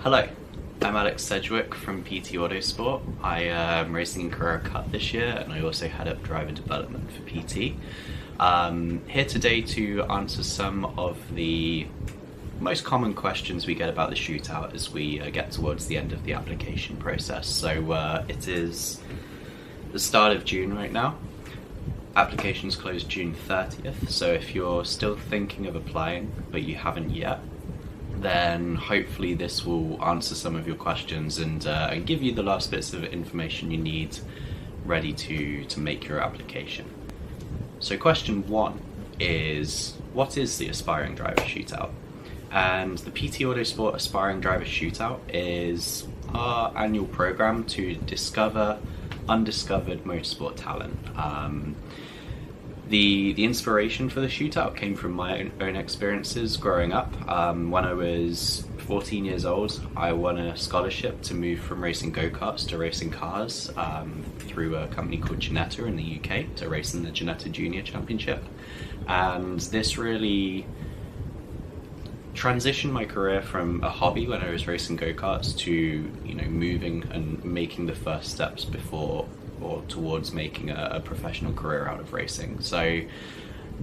Hello, I'm Sedgwick from PT Autosport. I am racing in Career Cup this year, and I also head up driver development for PT. Here today to answer some of the most common questions we get about the shootout as we get towards the end of the application process. So it is the start of June right now. Applications close June 30th, so if you're still thinking of applying but you haven't yet, then hopefully this will answer some of your questions and give you the last bits of information you need ready to make your application. So question 1 is, what is the Aspiring Driver Shootout? And the PT Autosport Aspiring Driver Shootout is our annual program to discover undiscovered motorsport talent. The inspiration for the shootout came from my own experiences growing up. When I was 14 years old, I won a scholarship to move from racing go-karts to racing cars through a company called Ginetta in the UK to race in the Ginetta Junior Championship. And this really transitioned my career from a hobby when I was racing go-karts to, moving and making the first steps before or towards making a professional career out of racing. So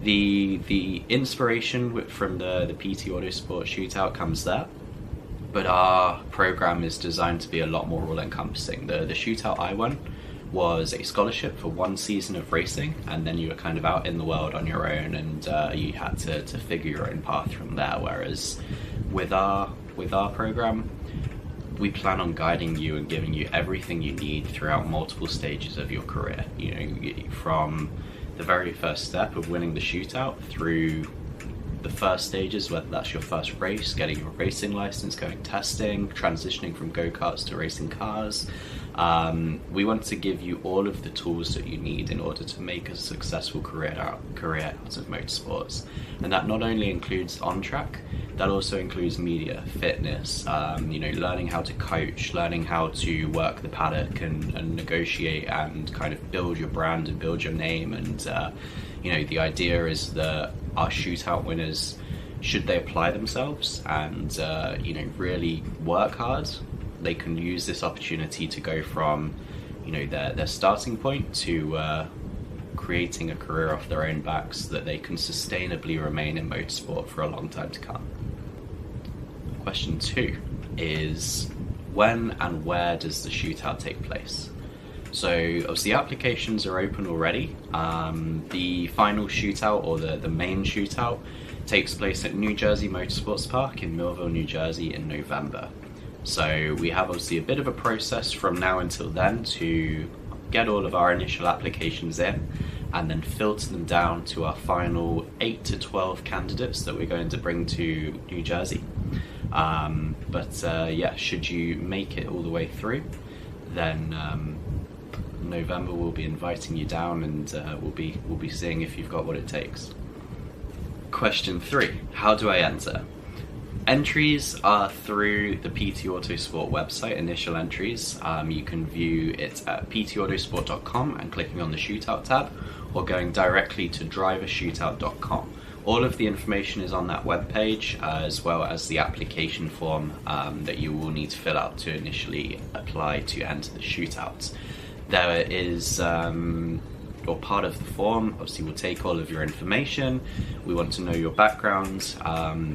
the inspiration from the PT Autosport shootout comes there, but our program is designed to be a lot more all-encompassing. The shootout I won was a scholarship for 1 season of racing, and then you were kind of out in the world on your own, and you had to figure your own path from there. Whereas with our program, we plan on guiding you and giving you everything you need throughout multiple stages of your career. From the very first step of winning the shootout through the first stages, whether that's your first race, getting your racing license, going testing, transitioning from go-karts to racing cars. We want to give you all of the tools that you need in order to make a successful career out of motorsports. And that not only includes on track, that also includes media, fitness, learning how to coach, learning how to work the paddock and negotiate and kind of build your brand and build your name. And the idea is that our shootout winners, should they apply themselves and really work hard, they can use this opportunity to go from their starting point to creating a career off their own backs that they can sustainably remain in motorsport for a long time to come. Question 2 is, when and where does the shootout take place? So obviously applications are open already. The final shootout, or the main shootout, takes place at New Jersey Motorsports Park in Millville, New Jersey in November. So we have obviously a bit of a process from now until then to get all of our initial applications in and then filter them down to our final 8 to 12 candidates that we're going to bring to New Jersey. Should you make it all the way through, then November we'll be inviting you down, and we'll be seeing if you've got what it takes. Question 3, how do I enter? Entries are through the PT Autosport website, initial entries. You can view it at ptautosport.com and clicking on the shootout tab, or going directly to drivershootout.com. All of the information is on that webpage, as well as the application form that you will need to fill out to initially apply to enter the shootout. There is, or part of the form, obviously we'll take all of your information. We want to know your background,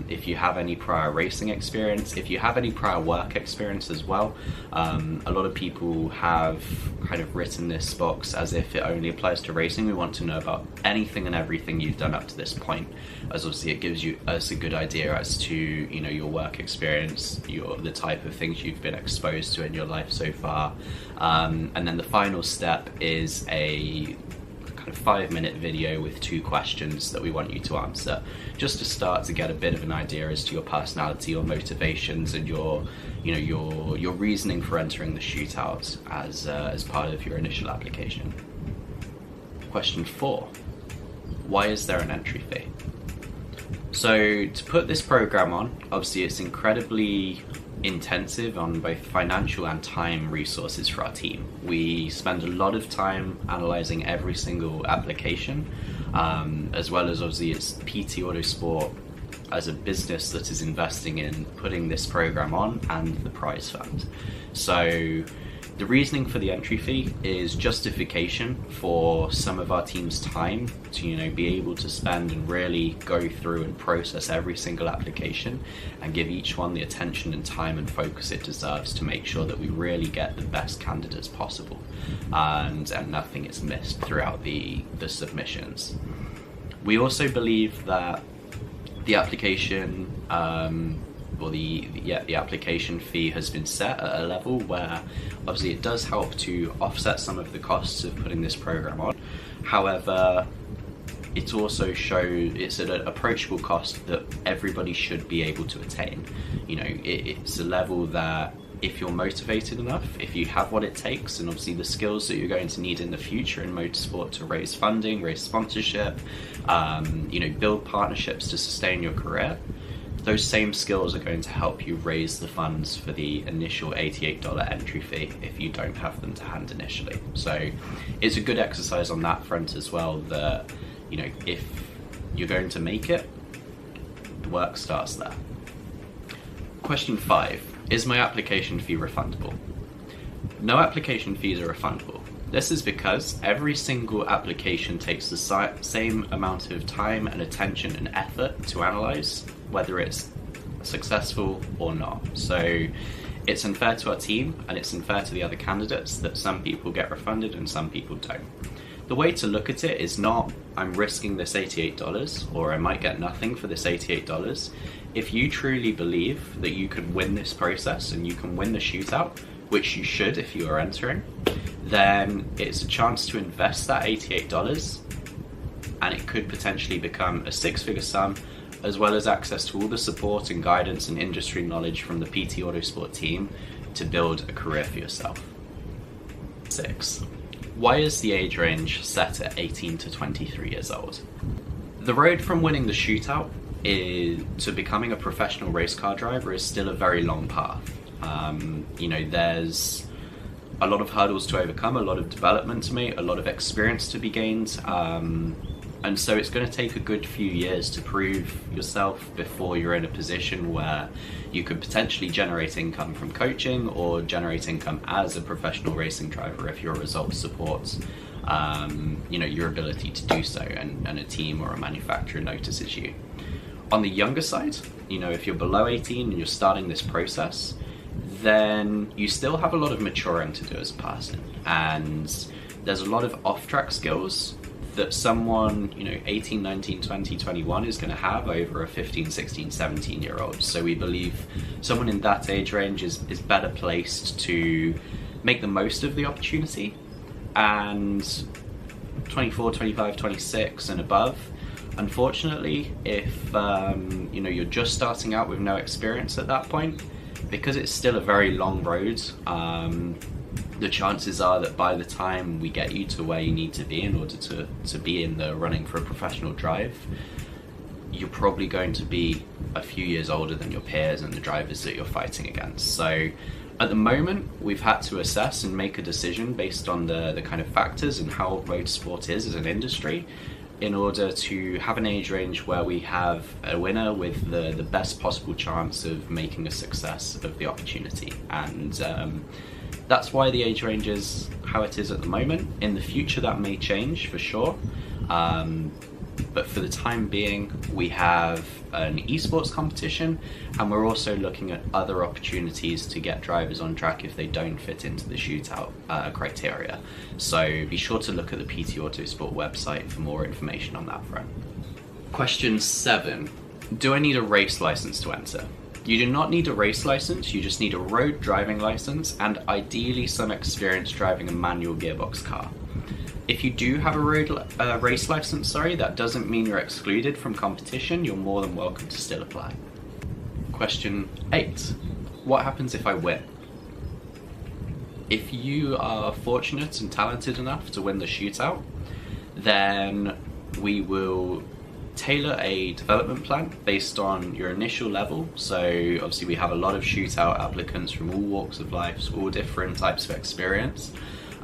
if you have any prior racing experience, if you have any prior work experience as well. A lot of people have kind of written this box as if it only applies to racing. We want to know about anything and everything you've done up to this point, as obviously it gives us a good idea as to your work experience, the type of things you've been exposed to in your life so far. And then the final step is a kind of 5-minute video with 2 questions that we want you to answer, just to start to get a bit of an idea as to your personality, your motivations, and your reasoning for entering the shootout as part of your initial application. Question 4, why is there an entry fee? So to put this program on, obviously it's incredibly intensive on both financial and time resources for our team. We spend a lot of time analysing every single application, as well as obviously it's PT Autosport as a business that is investing in putting this program on and the prize fund. So the reasoning for the entry fee is justification for some of our team's time to, be able to spend and really go through and process every single application and give each one the attention and time and focus it deserves to make sure that we really get the best candidates possible, and nothing is missed throughout the submissions. We also believe that the application the application fee has been set at a level where obviously it does help to offset some of the costs of putting this program on. However, it's also it's at an approachable cost that everybody should be able to attain. It's a level that if you're motivated enough, if you have what it takes, and obviously the skills that you're going to need in the future in motorsport to raise funding, raise sponsorship, build partnerships to sustain your career, those same skills are going to help you raise the funds for the initial $88 entry fee if you don't have them to hand initially. So it's a good exercise on that front as well, that, if you're going to make it, the work starts there. Question 5, is my application fee refundable? No application fees are refundable. This is because every single application takes the same amount of time and attention and effort to analyze, whether it's successful or not. So it's unfair to our team and it's unfair to the other candidates that some people get refunded and some people don't. The way to look at it is not, I'm risking this $88 or I might get nothing for this $88. If you truly believe that you can win this process and you can win the shootout, which you should if you are entering, then it's a chance to invest that $88 and it could potentially become a 6-figure sum, as well as access to all the support and guidance and industry knowledge from the PT Autosport team to build a career for yourself. 6. Why is the age range set at 18 to 23 years old? The road from winning the shootout to becoming a professional race car driver is still a very long path. There's a lot of hurdles to overcome, a lot of development to make, a lot of experience to be gained, and so it's going to take a good few years to prove yourself before you're in a position where you could potentially generate income from coaching or generate income as a professional racing driver if your results support your ability to do so, and a team or a manufacturer notices you. On the younger side, if you're below 18 and you're starting this process, then you still have a lot of maturing to do as a person, and there's a lot of off-track skills that someone 18, 19, 20, 21 is going to have over a 15, 16, 17 year old. So we believe someone in that age range is better placed to make the most of the opportunity, and 24, 25, 26 and above, unfortunately, if you're just starting out with no experience at that point, because it's still a very long road, the chances are that by the time we get you to where you need to be in order to be in the running for a professional drive, you're probably going to be a few years older than your peers and the drivers that you're fighting against. So at the moment, we've had to assess and make a decision based on the kind of factors and how motorsport is as an industry, in order to have an age range where we have a winner with the best possible chance of making a success of the opportunity. And that's why the age range is how it is at the moment. In the future that may change for sure, but for the time being we have an esports competition, and we're also looking at other opportunities to get drivers on track if they don't fit into the shootout criteria. So be sure to look at the PT Autosport website for more information on that front. Question 7. Do I need a race license to enter? You do not need a race license, you just need a road driving license and ideally some experience driving a manual gearbox car. If you do have a race license, that doesn't mean you're excluded from competition. You're more than welcome to still apply. Question 8. What happens if I win? If you are fortunate and talented enough to win the shootout, then we will tailor a development plan based on your initial level. So obviously we have a lot of shootout applicants from all walks of life, so all different types of experience.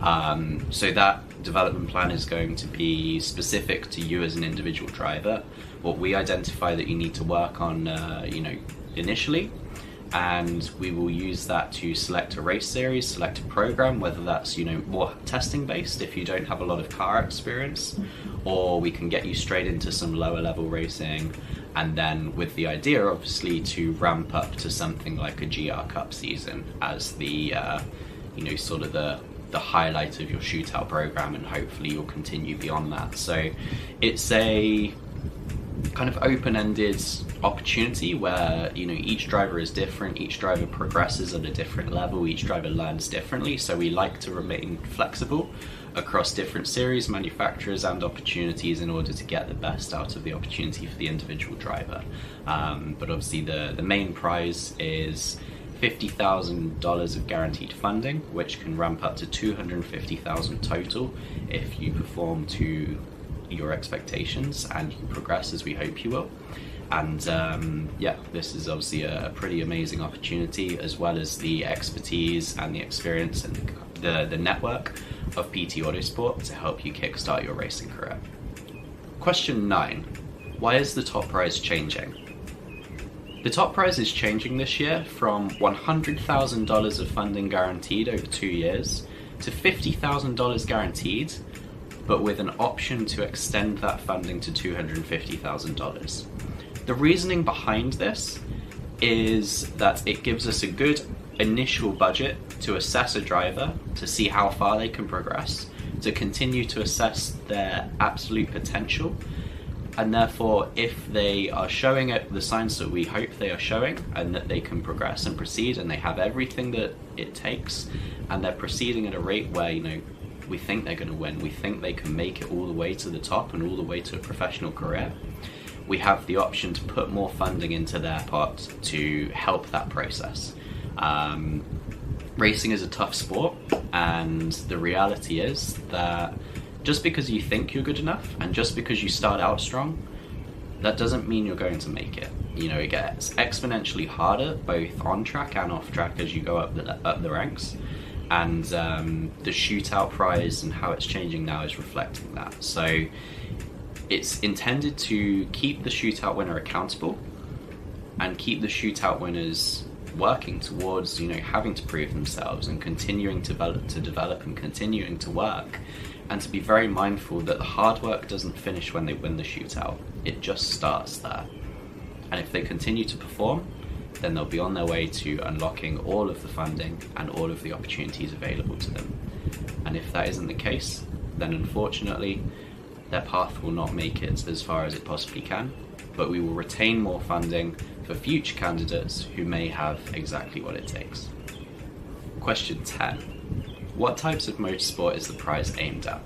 So that development plan is going to be specific to you as an individual driver. What we identify that you need to work on, initially, and we will use that to select a race series, select a program, whether that's more testing based if you don't have a lot of car experience, or we can get you straight into some lower level racing, and then with the idea obviously to ramp up to something like a GR Cup season as the sort of the highlight of your shootout program, and hopefully you'll continue beyond that. So it's a kind of open-ended opportunity where each driver is different, each driver progresses at a different level, each driver learns differently, so we like to remain flexible across different series, manufacturers and opportunities in order to get the best out of the opportunity for the individual driver. But obviously the main prize is $50,000 of guaranteed funding, which can ramp up to $250,000 total if you perform to your expectations and you progress as we hope you will. And this is obviously a pretty amazing opportunity, as well as the expertise and the experience and the network of PT Autosport to help you kickstart your racing career. Question 9. Why is the top prize changing? The top prize is changing this year from $100,000 of funding guaranteed over 2 years to $50,000 guaranteed, but with an option to extend that funding to $250,000. The reasoning behind this is that it gives us a good initial budget to assess a driver, to see how far they can progress, to continue to assess their absolute potential, and therefore if they are showing it the signs that we hope they are showing, and that they can progress and proceed and they have everything that it takes, and they're proceeding at a rate where we think they're going to win, we think they can make it all the way to the top and all the way to a professional career, we have the option to put more funding into their pot to help that process. Racing is a tough sport, and the reality is that just because you think you're good enough and just because you start out strong, that doesn't mean you're going to make it. It gets exponentially harder both on track and off track as you go up the ranks, and the shootout prize and how it's changing now is reflecting that. So it's intended to keep the shootout winner accountable and keep the shootout winners working towards having to prove themselves and continuing to develop and continuing to work, and to be very mindful that the hard work doesn't finish when they win the shootout. It just starts there, and if they continue to perform, then they'll be on their way to unlocking all of the funding and all of the opportunities available to them. And if that isn't the case, then unfortunately their path will not make it as far as it possibly can, but we will retain more funding for future candidates who may have exactly what it takes. Question 10. What types of motorsport is the prize aimed at?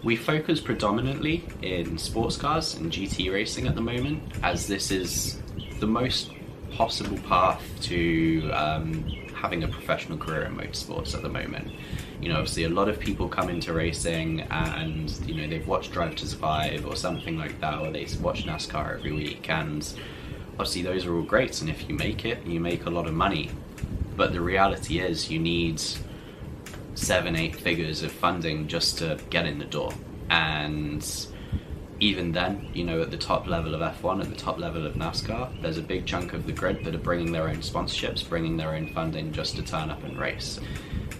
We focus predominantly in sports cars and GT racing at the moment, as this is the most possible path to having a professional career in motorsports at the moment. Obviously a lot of people come into racing and they've watched Drive to Survive or something like that, or they watch NASCAR every week, and obviously those are all great, and if you make it, you make a lot of money. But the reality is you need 7-8 figures of funding just to get in the door, and even then, at the top level of F1, at the top level of NASCAR, there's a big chunk of the grid that are bringing their own sponsorships, bringing their own funding just to turn up and race.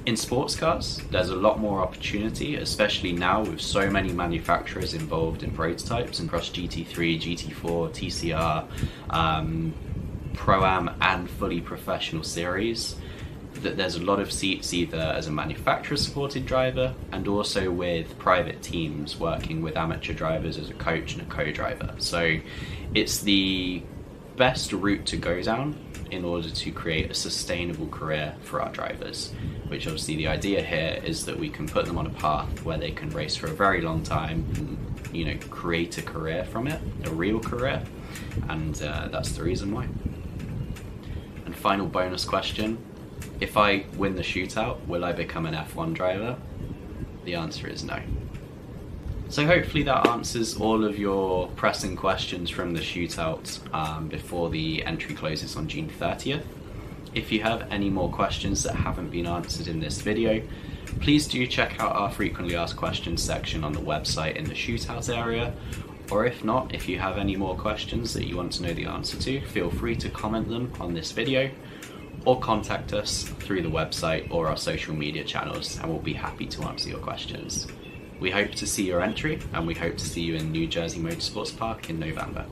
In sports cars, there's a lot more opportunity, especially now with so many manufacturers involved in prototypes across GT3, GT4, TCR, Pro-Am and fully professional series. That there's a lot of seats either as a manufacturer supported driver and also with private teams working with amateur drivers as a coach and a co-driver. So it's the best route to go down in order to create a sustainable career for our drivers, which obviously the idea here is that we can put them on a path where they can race for a very long time and create a career from it, a real career, and that's the reason why. And final bonus question: if I win the shootout, will I become an F1 driver? The answer is no. So hopefully that answers all of your pressing questions from the shootout before the entry closes on June 30th. If you have any more questions that haven't been answered in this video, please do check out our frequently asked questions section on the website in the shootout area, or if not, if you have any more questions that you want to know the answer to, feel free to comment them on this video or contact us through the website or our social media channels, and we'll be happy to answer your questions. We hope to see your entry, and we hope to see you in New Jersey Motorsports Park in November.